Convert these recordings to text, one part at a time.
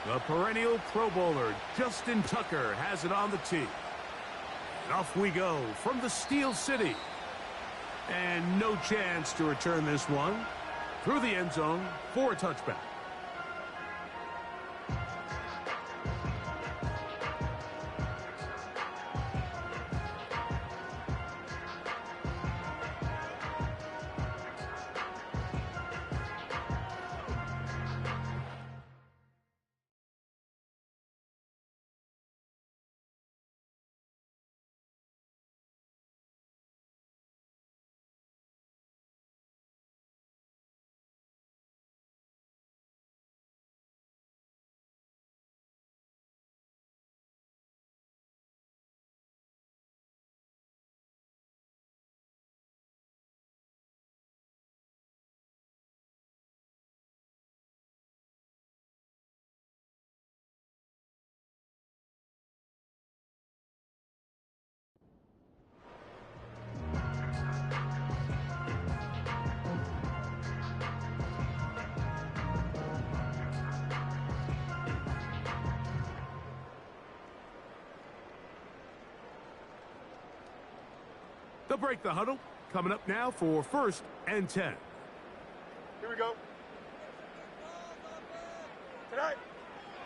The perennial Pro Bowler, Justin Tucker, has it on the tee. And off we go from the Steel City. And no chance to return this one through the end zone for a touchback. They'll break the huddle. Coming up now for 1st and 10. Here we go. Tonight.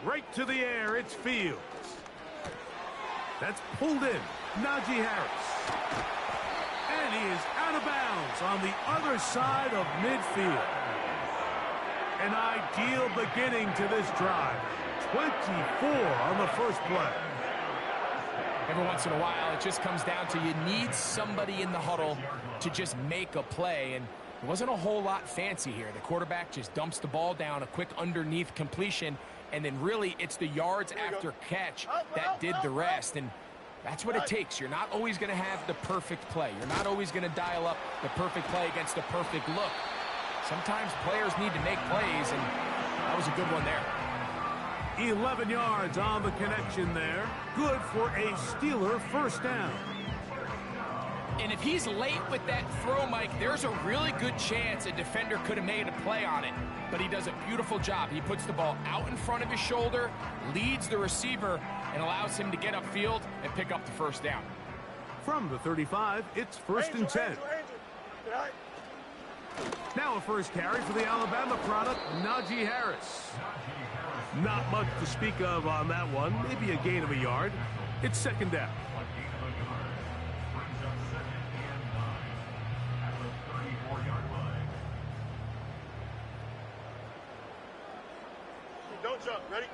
Right to the air, it's Fields. That's pulled in. Najee Harris. And he is out of bounds on the other side of midfield. An ideal beginning to this drive. 24 on the first play. Every once in a while, it just comes down to you need somebody in the huddle to just make a play, and it wasn't a whole lot fancy here. The quarterback just dumps the ball down, a quick underneath completion, and then really it's the yards after catch that did the rest, and that's what it takes. You're not always going to have the perfect play. You're not always going to dial up the perfect play against the perfect look. Sometimes players need to make plays, and that was a good one there. 11 yards on the connection there. Good for a Steeler first down. And if he's late with that throw, Mike, there's a really good chance a defender could have made a play on it. But he does a beautiful job. He puts the ball out in front of his shoulder, leads the receiver, and allows him to get upfield and pick up the first down. From the 35, it's 1st and 10. Now a first carry for the Alabama product, Najee Harris. Not much to speak of on that one. Maybe a gain of a yard. It's 2nd down. Don't jump. Ready?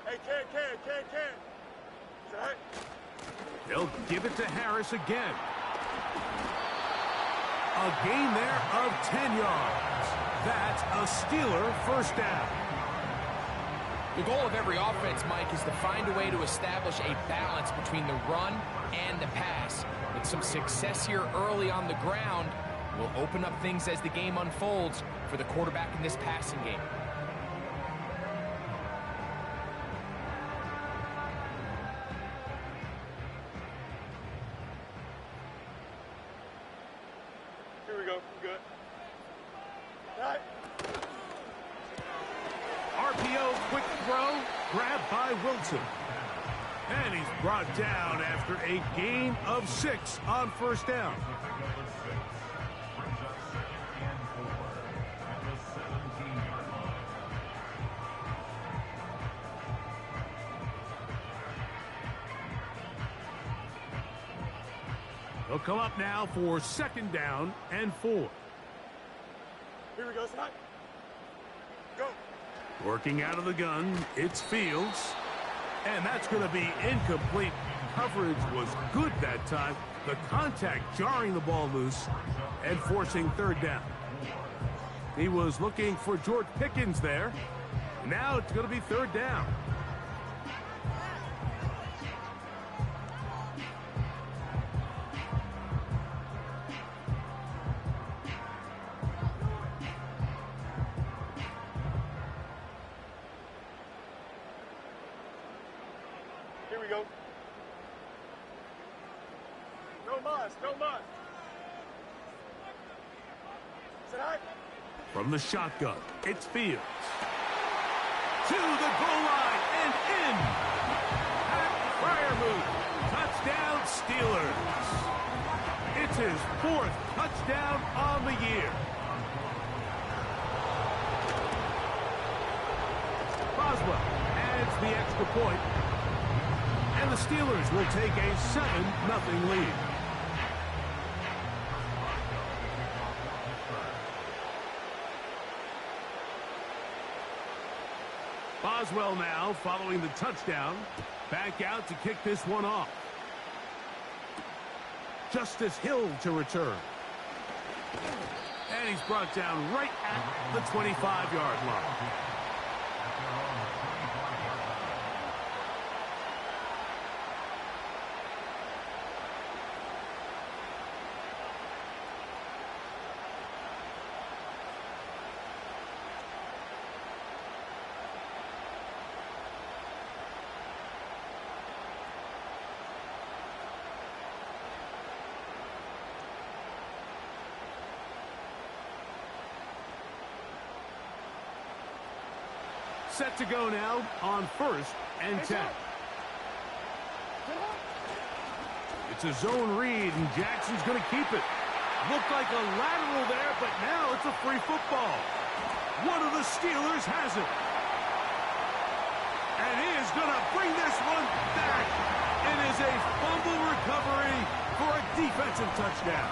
Hey, Ken. Sorry. They'll give it to Harris again. A gain there of 10 yards. That's a Steeler first down. The goal of every offense, Mike, is to find a way to establish a balance between the run and the pass. With some success here early on the ground, will open up things as the game unfolds for the quarterback in this passing game. Here we go. Good. Right. RPO, quick throw, grabbed by Wilson. And he's brought down after a gain of 6 on first down. They'll come up now for 2nd down and 4. Here we go, Snot. Go. Working out of the gun, it's Fields. And that's going to be incomplete. Coverage was good that time. The contact jarring the ball loose and forcing 3rd down. He was looking for George Pickens there. Now it's going to be 3rd down. Tonight. From the shotgun, it's Fields. To the goal line and in. Pat Freiermuth. Touchdown Steelers. It's his 4th touchdown on the year. Boswell adds the extra point. And the Steelers will take a 7-0 lead. Boswell now following the touchdown. Back out to kick this one off. Justice Hill to return. And he's brought down right at the 25-yard line. Set to go now on 1st and 10. It's a zone read, and Jackson's going to keep it. Looked like a lateral there, but now it's a free football. One of the Steelers has it. And he is going to bring this one back. It is a fumble recovery for a defensive touchdown.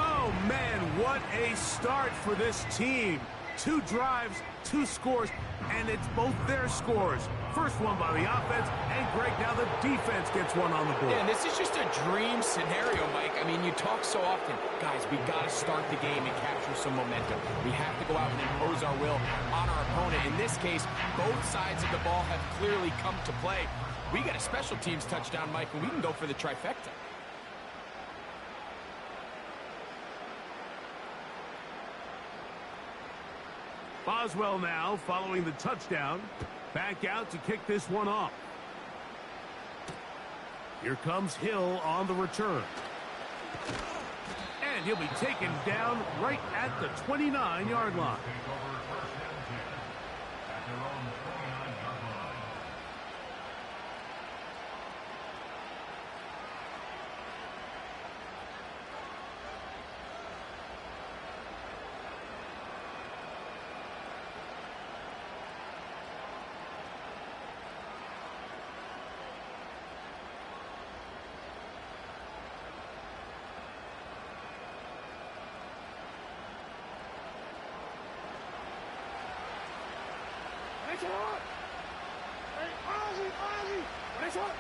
Oh, man, what a start for this team. 2 drives, 2 scores, and it's both their scores. First one by the offense, and Greg, now the defense gets one on the board. Yeah, and this is just a dream scenario, Mike. I mean, you talk so often, guys, we got to start the game and capture some momentum. We have to go out and impose our will on our opponent. In this case, both sides of the ball have clearly come to play. We got a special teams touchdown, Mike, and we can go for the trifecta. Boswell now following the touchdown. Back out to kick this one off. Here comes Hill on the return. And he'll be taken down right at the 29-yard line. Nice one. Hey, Ozzy, Ozzy. Nice one.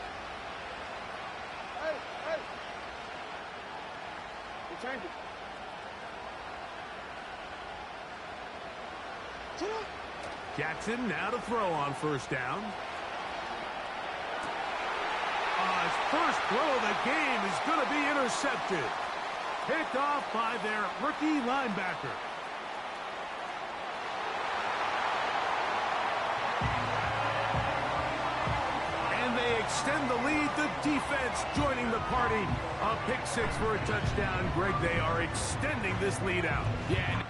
Hey, hey. You change it. Sit up. Jackson now to throw on 1st down. His first throw of the game is going to be intercepted. Picked off by their rookie linebacker. And they extend the lead. The defense joining the party. A pick 6 for a touchdown. Greg, they are extending this lead out. Yeah.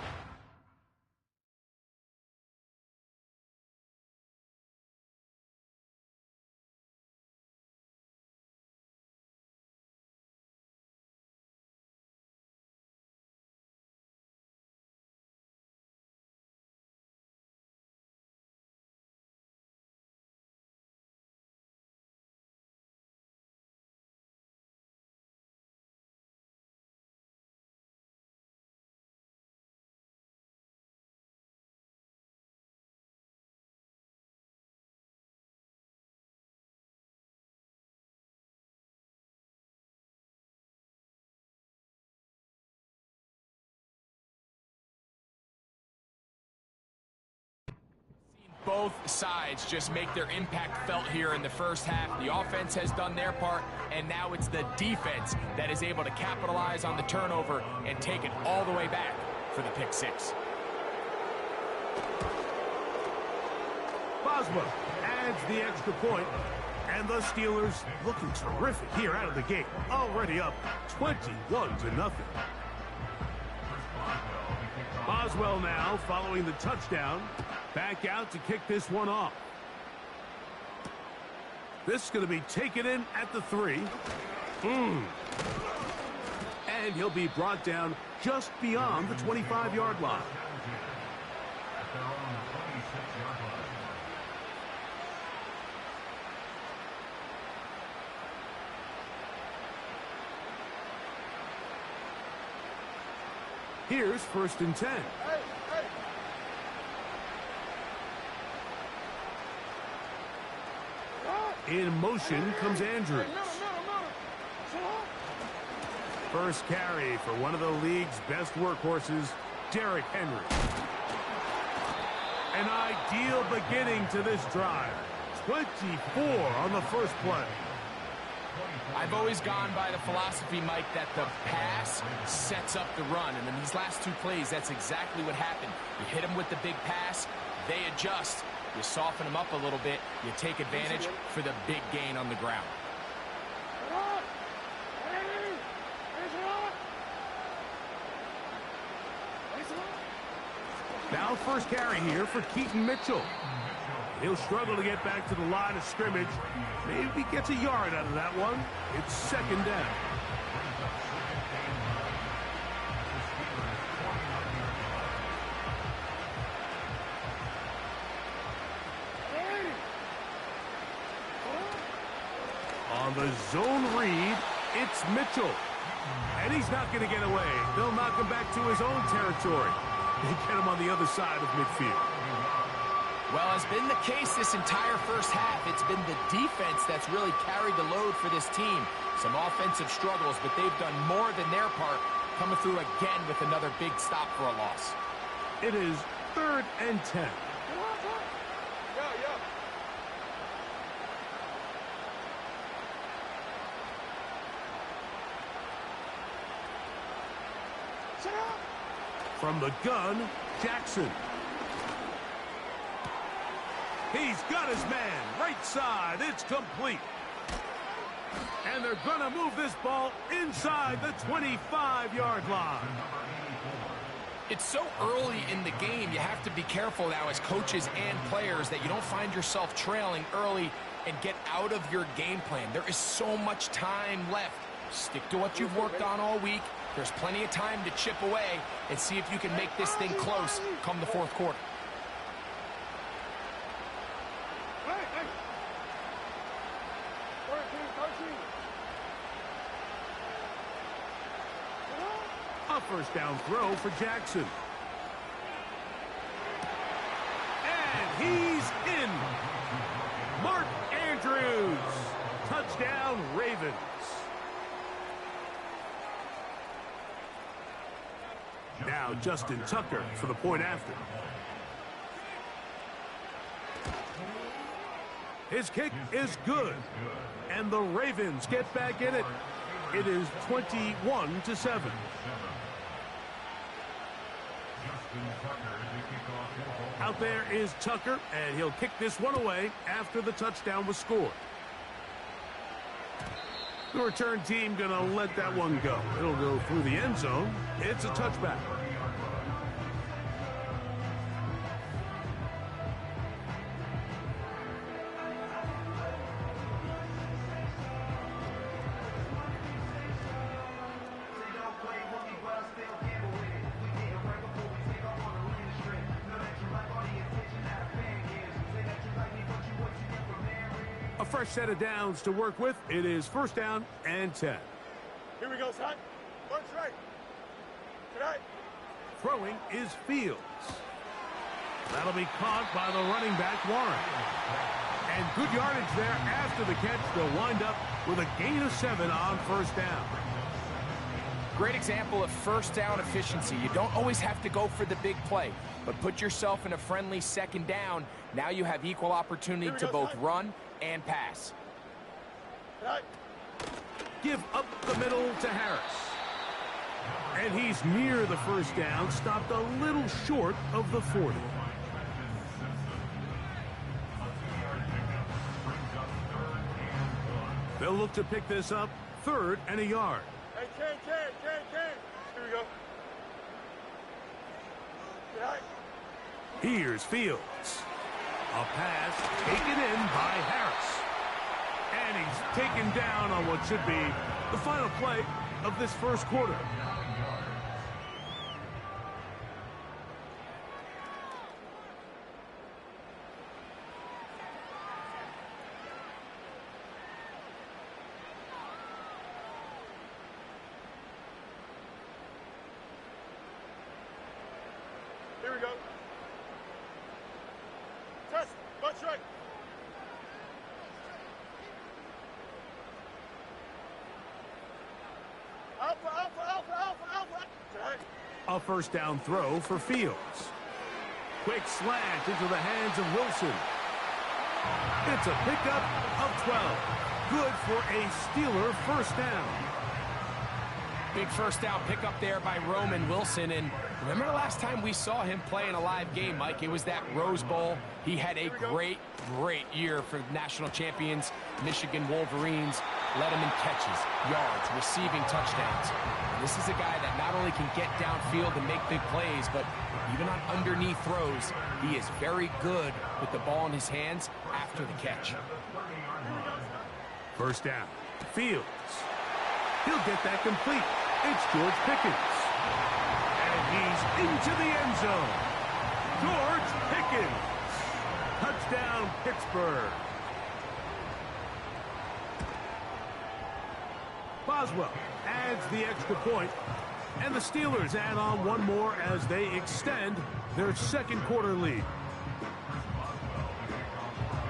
Both sides just make their impact felt here in the first half. The offense has done their part, and now it's the defense that is able to capitalize on the turnover and take it all the way back for the pick 6. Boswell adds the extra point, and the Steelers looking terrific here out of the gate. Already up 21-0. Boswell now following the touchdown. Back out to kick this one off. This is going to be taken in at the 3. And he'll be brought down just beyond the 25-yard line. Here's 1st and 10. In motion comes Andrews. First carry for one of the league's best workhorses, Derrick Henry. An ideal beginning to this drive. 24 on the first play. I've always gone by the philosophy, Mike, that the pass sets up the run. And in these last 2 plays, that's exactly what happened. You hit them with the big pass, they adjust. You soften them up a little bit, you take advantage for the big gain on the ground. Now first carry here for Keaton Mitchell. He'll struggle to get back to the line of scrimmage. Maybe gets a yard out of that one. It's 2nd down. On the zone read, it's Mitchell. And he's not going to get away. They'll knock him back to his own territory. They get him on the other side of midfield. Well, as been the case this entire first half, it's been the defense that's really carried the load for this team. Some offensive struggles, but they've done more than their part, coming through again with another big stop for a loss. It is 3rd and 10. From the gun, Jackson. He's got his man. Right side. It's complete. And they're going to move this ball inside the 25-yard line. It's so early in the game, you have to be careful now as coaches and players that you don't find yourself trailing early and get out of your game plan. There is so much time left. Stick to what you've worked on all week. There's plenty of time to chip away and see if you can make this thing close come the 4th quarter. A first down throw for Jackson. And he's in. Mark Andrews. Touchdown, Ravens. Now Justin Tucker for the point after. His kick is good. And the Ravens get back in it. It is 21-7. Out there is Tucker, and he'll kick this one away after the touchdown was scored. The return team going to let that one go. It'll go through the end zone. It's a touchback. A fresh set of downs to work with. It is 1st down and 10. Here we go, son. One straight. Tonight. Throwing is Fields. That'll be caught by the running back, Warren. And good yardage there after the catch. They'll wind up with a gain of 7 on 1st down. Great example of 1st down efficiency. You don't always have to go for the big play, but put yourself in a friendly 2nd down. Now you have equal opportunity to both run and pass. Give up the middle to Harris. And he's near the 1st down, stopped a little short of the 40. They'll look to pick this up, 3rd and a yard. Hey, Ken. Here we go. Here's Fields. A pass taken in by Harris. And he's taken down on what should be the final play of this first quarter. Here we go. Test. Butt straight. Alpha, alpha, alpha, alpha, alpha. Tonight. A first down throw for Fields. Quick slant into the hands of Wilson. It's a pickup of 12. Good for a Steeler first down. Big first down pickup there by Roman Wilson. And remember the last time we saw him play in a live game, Mike? It was that Rose Bowl. He had a great year for national champions, Michigan Wolverines. Led him in catches, yards, receiving touchdowns. And this is a guy that not only can get downfield and make big plays, but even on underneath throws, he is very good with the ball in his hands after the catch. First down. Fields. He'll get that complete. It's George Pickens. And he's into the end zone. George Pickens. Touchdown, Pittsburgh. Boswell adds the extra point, and the Steelers add on one more as they extend their second quarter lead.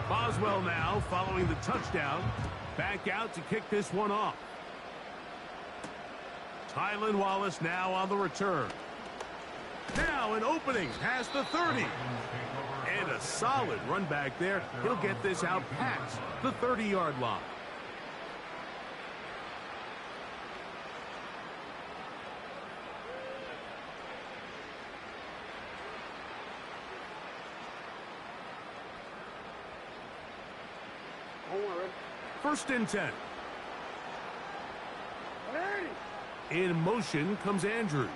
Boswell now, following the touchdown, back out to kick this one off. Tylan Wallace now on the return. Now an opening past the 30. And a solid run back there. He'll get this out past the 30-yard line. First and 10. In motion comes Andrews.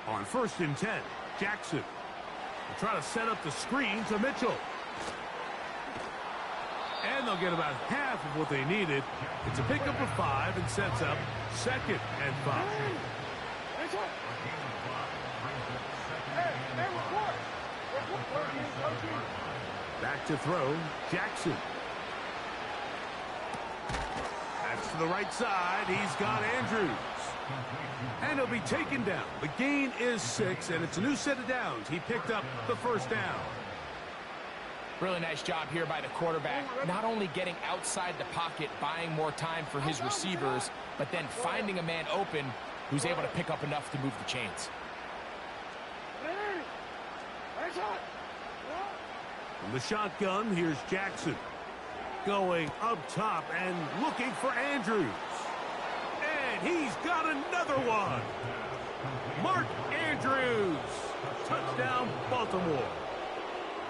On first and 10, Jackson will try to set up the screen to Mitchell. And they'll get about half of what they needed. It's a pickup of 5 and sets up second and 5. Back to throw, Jackson. That's to the right side. He's got Andrews. And he'll be taken down. The gain is 6, and it's a new set of downs. He picked up the first down. Really nice job here by the quarterback, not only getting outside the pocket, buying more time for his receivers, but then finding a man open who's able to pick up enough to move the chains. From the shotgun, here's Jackson. Going up top and looking for Andrews. And he's got another one. Mark Andrews. Touchdown, Baltimore.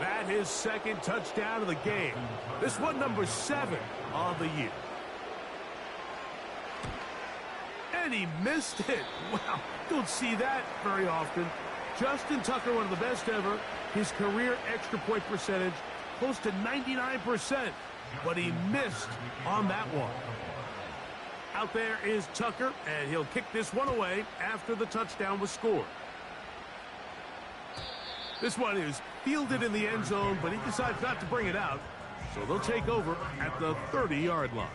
That his second touchdown of the game. This one number 7 on the year. And he missed it. Wow, don't see that very often. Justin Tucker, one of the best ever. His career extra point percentage close to 99%. But he missed on that one. Out there is Tucker, and he'll kick this one away after the touchdown was scored. This one is fielded in the end zone, but he decides not to bring it out. So they'll take over at the 30-yard line.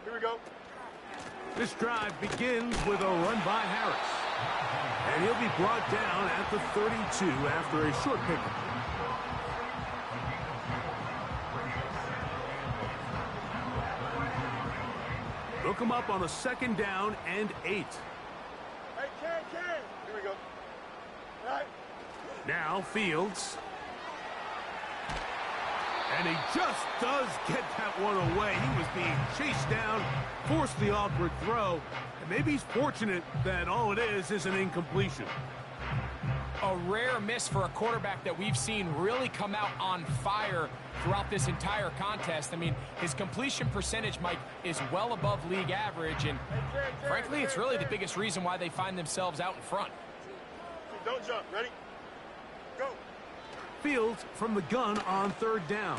Here we go. This drive begins with a run by Harris. And he'll be brought down at the 32 after a short pickup. They'll come up on a second down and 8. Hey, Ken. Here we go. All right. Now Fields. And he just does get that one away. He was being chased down, forced the awkward throw, and maybe he's fortunate that all it is an incompletion. A rare miss for a quarterback that we've seen really come out on fire throughout this entire contest. I mean, his completion percentage, Mike, is well above league average, and frankly, it's really the biggest reason why they find themselves out in front. Don't jump. Ready? Go. Fields from the gun on third down.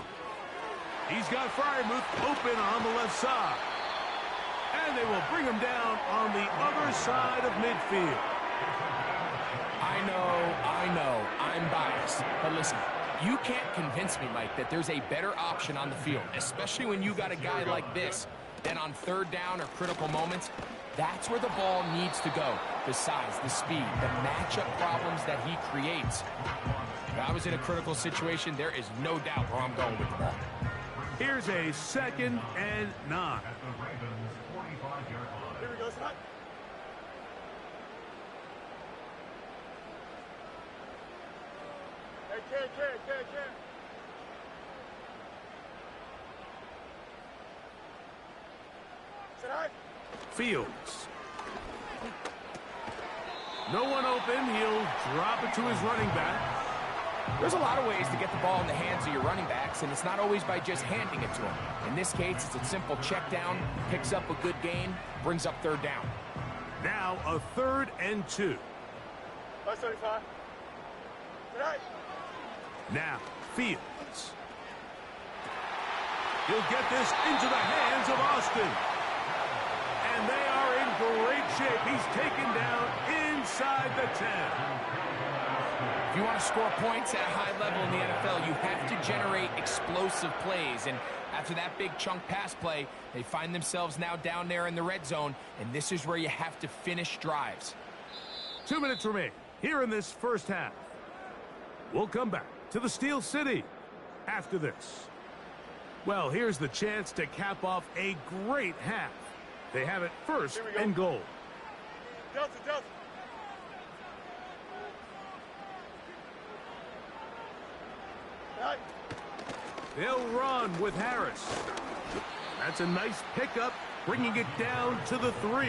He's got Freiermuth open on the left side. And they will bring him down on the other side of midfield. I know, I'm biased. But listen, you can't convince me, Mike, that there's a better option on the field, especially when you got a guy like this. Then on third down or critical moments, that's where the ball needs to go. The size, the speed, the matchup problems that he creates. If I was in a critical situation, there is no doubt where I'm going with the ball. Here's a 2nd and 9. Here we go, son. Hey, Ken. Sit high. Fields. No one open. He'll drop it to his running back. There's a lot of ways to get the ball in the hands of your running backs, and it's not always by just handing it to them. In this case, it's a simple check down, picks up a good gain, brings up third down. Now a 3rd and 2. 575. Sit high. Now, Fields. He'll get this into the hands of Austin. And they are in great shape. He's taken down inside the 10. If you want to score points at a high level in the NFL, you have to generate explosive plays. And after that big chunk pass play, they find themselves now down there in the red zone, and this is where you have to finish drives. 2 minutes remain here in this first half. We'll come back to the Steel City after this. Well, here's the chance to cap off a great half. They have it 1st and goal. Delta. Right. They'll run with Harris. That's a nice pickup, bringing it down to the 3.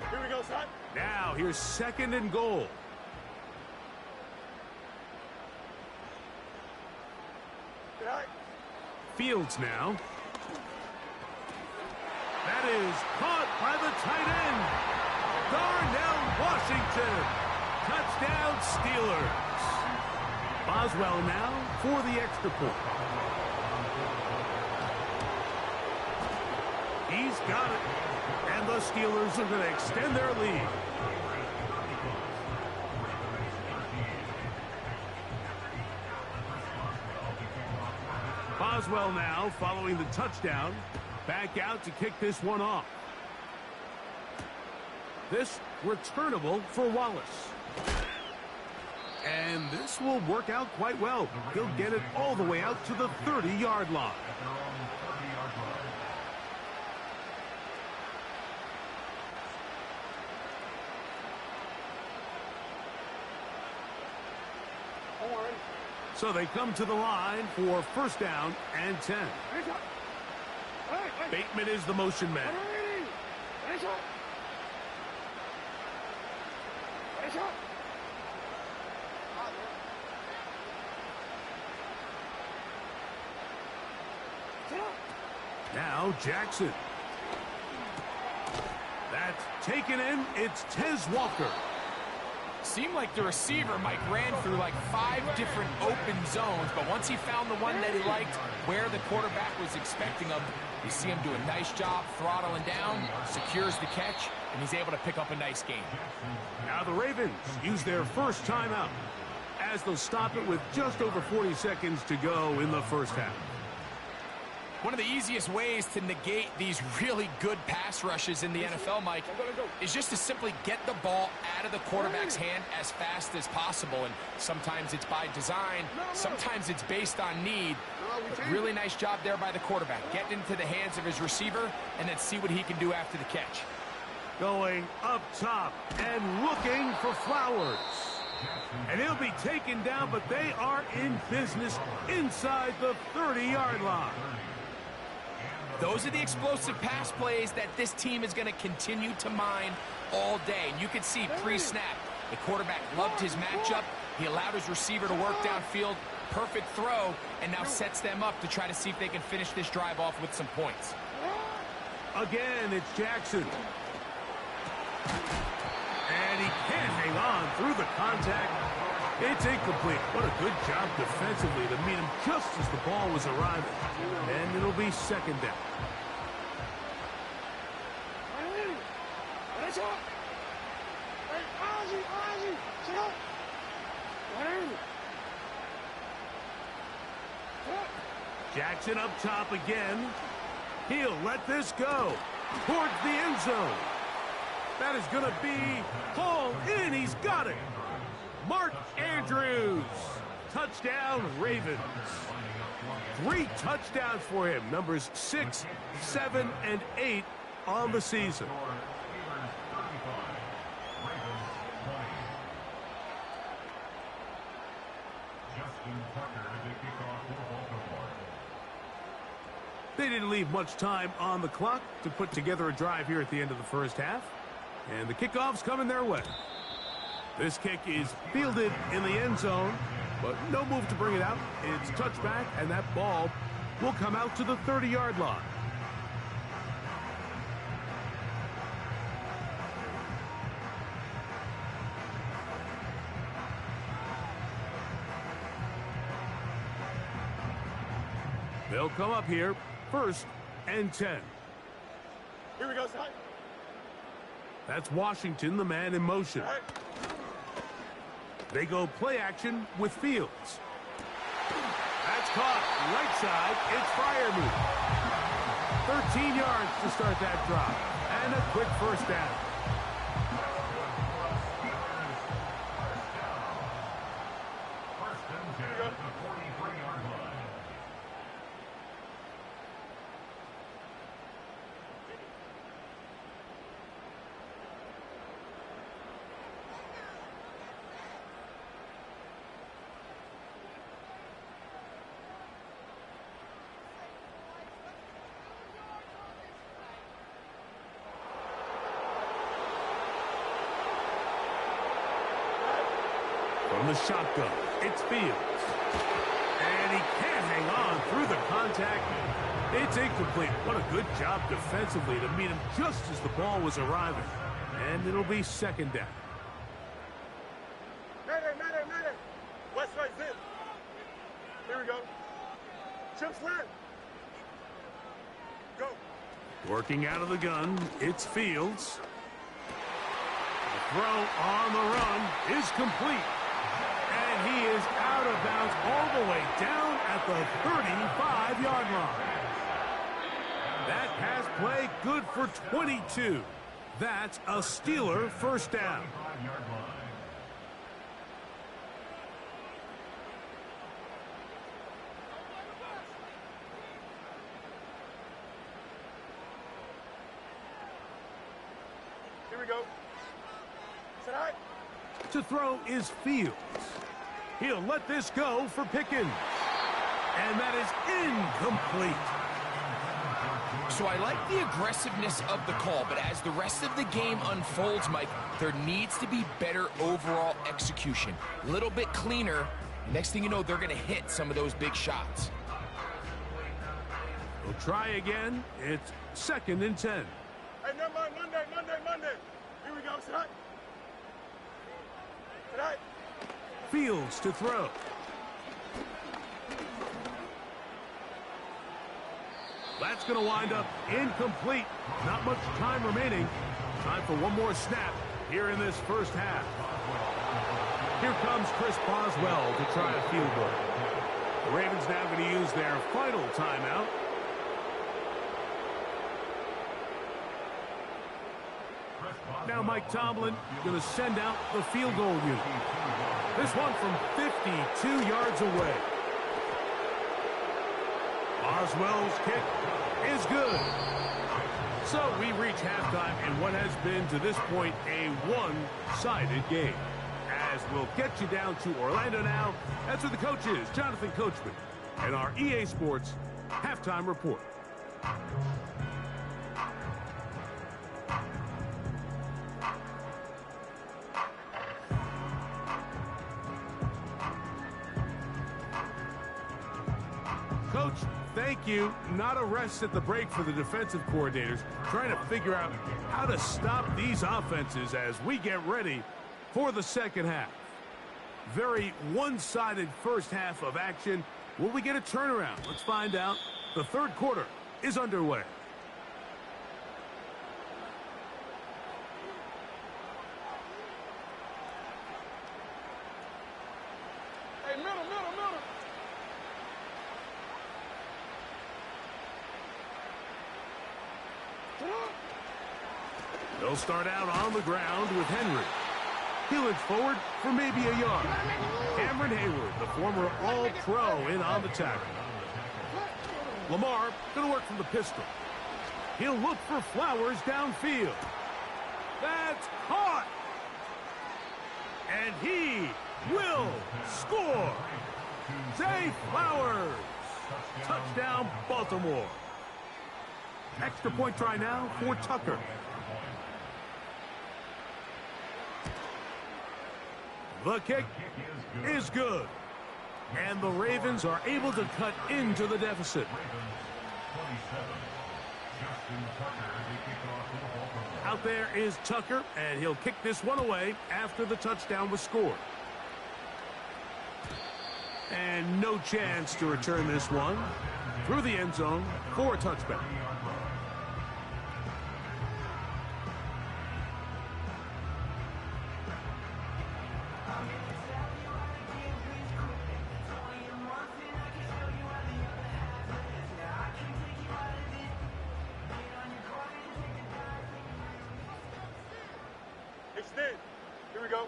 Here we go, son. Now, here's 2nd and goal. Sit high. Fields now. That is caught by the tight end. Darnell Washington. Touchdown Steelers. Boswell now for the extra point. He's got it. And the Steelers are going to extend their lead. Boswell now following the touchdown. Back out to kick this one off. This returnable for Wallace. And this will work out quite well. He'll get it all the way out to the 30-yard line. So they come to the line for 1st down and 10. Bateman is the motion man. Now Jackson. That's taken in. It's Tez Walker. Seemed like the receiver, Mike, ran through like 5 different open zones, but once he found the one that he liked, where the quarterback was expecting him, you see him do a nice job throttling down, secures the catch, and he's able to pick up a nice gain. Now the Ravens use their first timeout as they'll stop it with just over 40 seconds to go in the first half. One of the easiest ways to negate these really good pass rushes in the NFL, Mike, is just to simply get the ball out of the quarterback's hand as fast as possible. And sometimes it's by design, sometimes it's based on need. Really nice job there by the quarterback. Get into the hands of his receiver and then see what he can do after the catch. Going up top and looking for Flowers. And he'll be taken down, but they are in business inside the 30-yard line. Those are the explosive pass plays that this team is going to continue to mine all day. And you can see pre-snap, the quarterback loved his matchup. He allowed his receiver to work downfield. Perfect throw, and now sets them up to try to see if they can finish this drive off with some points. Again, it's Jackson. And he can't hang on through the contact. It's incomplete. What a good job defensively to meet him just as the ball was arriving. And it'll be second down. Jackson up top again. He'll let this go towards the end zone. That is going to be hauled in. He's got it. Mark Andrews. Touchdown, Ravens. 3 touchdowns for him. Numbers 6, 7, and 8 on the season. They didn't leave much time on the clock to put together a drive here at the end of the first half. And the kickoff's coming their way. This kick is fielded in the end zone, but no move to bring it out. It's touchback, and that ball will come out to the 30-yard line. They'll come up here, 1st and 10. Here we go, son. That's Washington, the man in motion. All right. They go play action with Fields. That's caught. Right side, it's Freiermuth. 13 yards to start that drop. And a quick first down. From the shotgun, it's Fields. And he can't hang on through the contact. It's incomplete. What a good job defensively to meet him just as the ball was arriving. And it'll be second down. Mayday. West right zip. Here we go. Chip slant. Go. Working out of the gun, it's Fields. The throw on the run is complete. And he is out of bounds all the way down at the 35-yard line. That pass play good for 22. That's a Steeler first down. Here we go. Sit high. To throw is Fields. He'll let this go for Pickens. And that is incomplete. So I like the aggressiveness of the call, but as the rest of the game unfolds, Mike, there needs to be better overall execution. A little bit cleaner. Next thing you know, they're going to hit some of those big shots. We'll try again. It's 2nd and 10. Hey, never mind. Monday. Here we go. Sit high. Sit high. Fields to throw. That's going to wind up incomplete. Not much time remaining. Time for one more snap here in this first half. Here comes Chris Boswell to try a field goal. The Ravens now going to use their final timeout. Now Mike Tomlin going to send out the field goal unit. This one from 52 yards away. Oswell's kick is good. So we reach halftime in what has been to this point a one-sided game. As we'll get you down to Orlando now, that's where the coach is, Jonathan Coachman, and our EA Sports halftime report. Coach, thank you. Not a rest at the break for the defensive coordinators, trying to figure out how to stop these offenses as we get ready for the second half. Very one-sided first half of action. Will we get a turnaround? Let's find out. The third quarter is underway. Hey, middle. They'll start out on the ground with Henry. He'll inch forward for maybe a yard. Cameron Hayward, the former All-Pro, in on the tackle. Lamar going to work from the pistol. He'll look for Flowers downfield. That's caught. And he will score. Zay Flowers. Touchdown, Baltimore. Extra point try now for Tucker. The kick is good. And the Ravens are able to cut into the deficit. Out there is Tucker, and he'll kick this one away after the touchdown was scored. And no chance to return this one through the end zone for a touchback. Extend. Here we go.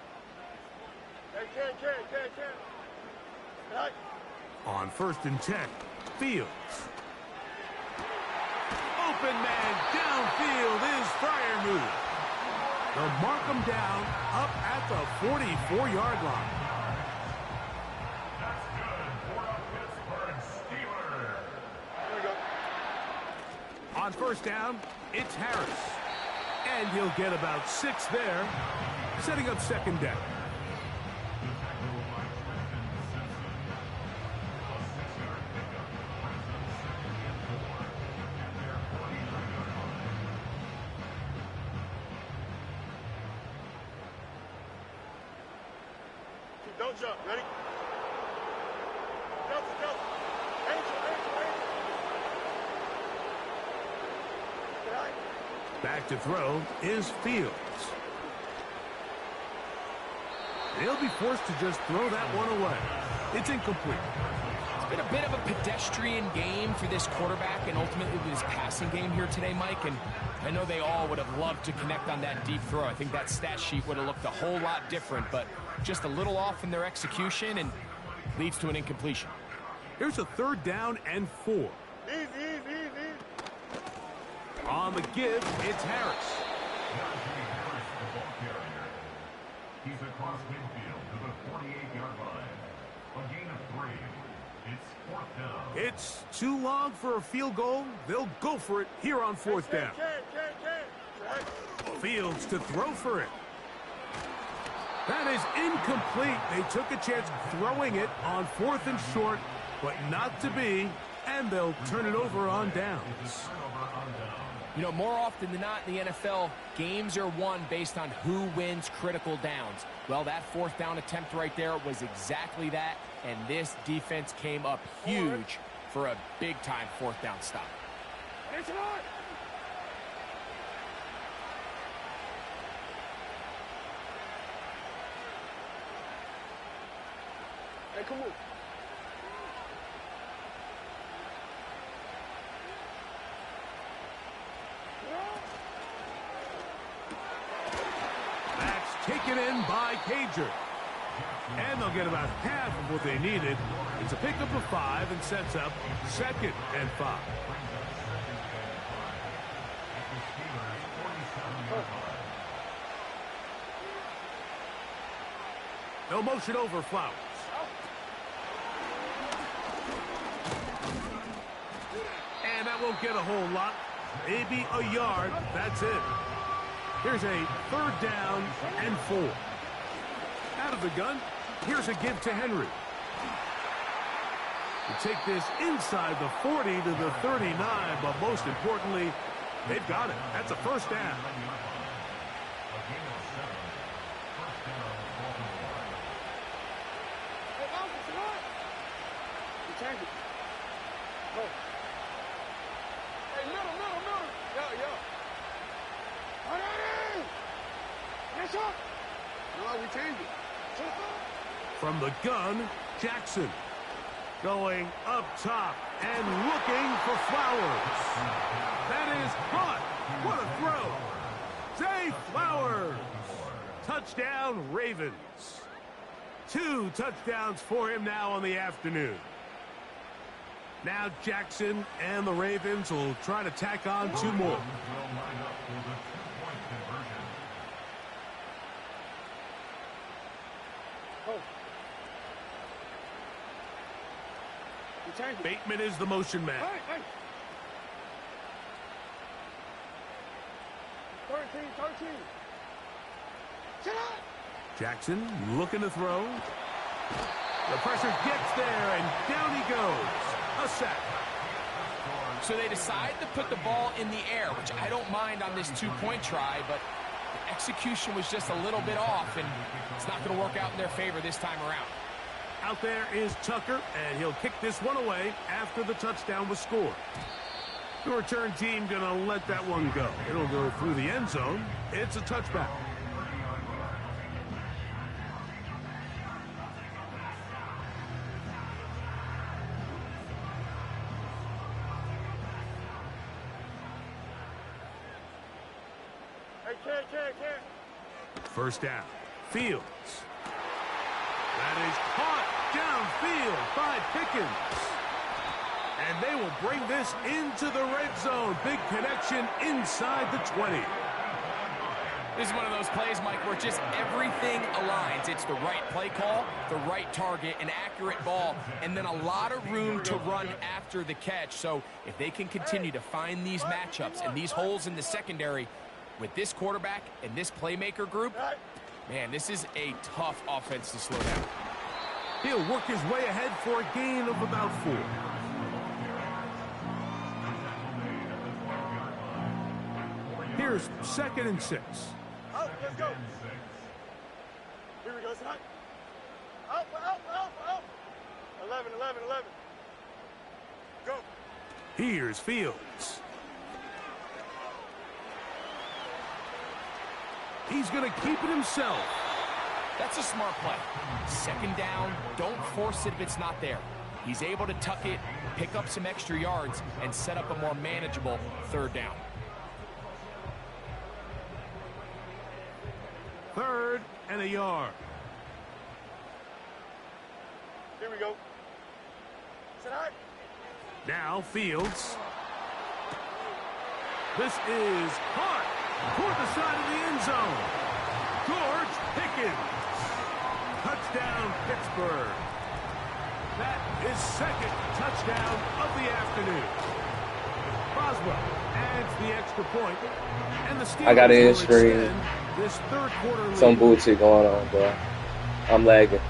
Hey, can. Hey. On 1st and 10, Fields. Open man downfield is Freiermuth. They'll mark him down up at the 44-yard line. Here we go. On 1st down, it's Harris. And he'll get about 6 there, setting up 2nd down. Don't jump. Ready? Jump. Angel. Back to throw is Fields. He'll be forced to just throw that one away. It's incomplete. It's been a bit of a pedestrian game for this quarterback and ultimately this passing game here today, Mike. And I know they all would have loved to connect on that deep throw. I think that stat sheet would have looked a whole lot different, but just a little off in their execution and leads to an incompletion. Here's a 3rd down and 4. Easy. On the give, it's Harris. He's across midfield to the 48-yard line. A gain of 3. It's 4th down. It's too long for a field goal. They'll go for it here on 4th down. Can. Fields to throw for it. That is incomplete. They took a chance throwing it on 4th and short, but not to be, and they'll turn it over on downs. You know, more often than not in the NFL, games are won based on who wins critical downs. Well, that 4th down attempt right there was exactly that, and this defense came up huge for a big-time 4th down stop. Hey, come on. taken in by Cager. And they'll get about half of what they needed. It's a pickup of 5 and sets up 2nd and 5. No motion over Flowers. And that won't get a whole lot. Maybe a yard. That's it. Here's a 3rd down and 4. Out of the gun. Here's a give to Henry. You take this inside the 40 to the 39, but most importantly, they've got it. That's a 1st down. From the gun, Jackson going up top and looking for Flowers. That is caught. What a throw. Zay Flowers. Touchdown, Ravens. 2 touchdowns for him now on the afternoon. Now Jackson and the Ravens will try to tack on 2 more. Bateman is the motion man. 13. Jackson looking to throw. The pressure gets there, and down he goes. A sack. So they decide to put the ball in the air, which I don't mind on this 2-point try, but the execution was just a little bit off, and it's not going to work out in their favor this time around. Out there is Tucker, and he'll kick this one away after the touchdown was scored. The return team going to let that one go. It'll go through the end zone. It's a touchback. First down. Fields. That is caught downfield by Pickens. And they will bring this into the red zone. Big connection inside the 20. This is one of those plays, Mike, where just everything aligns. It's the right play call, the right target, an accurate ball, and then a lot of room to run after the catch. So if they can continue to find these matchups and these holes in the secondary with this quarterback and this playmaker group, man, this is a tough offense to slow down. He'll work his way ahead for a gain of about 4. Here's 2nd and 6. Out, let's go. Here we go, son. Out. 11. Go. Here's Fields. He's going to keep it himself. That's a smart play. 2nd down, don't force it if it's not there. He's able to tuck it, pick up some extra yards, and set up a more manageable 3rd down. 3rd and a yard. Here we go. Sit high. Now Fields. This is caught toward the side of the end zone. George Pickens. Touchdown, Pittsburgh. That is 2nd touchdown of the afternoon. Boswell adds the extra point, and the Steelers I got an will in-stream. extend this 3rd quarter lead. Some bullshit going on, bro. I'm lagging.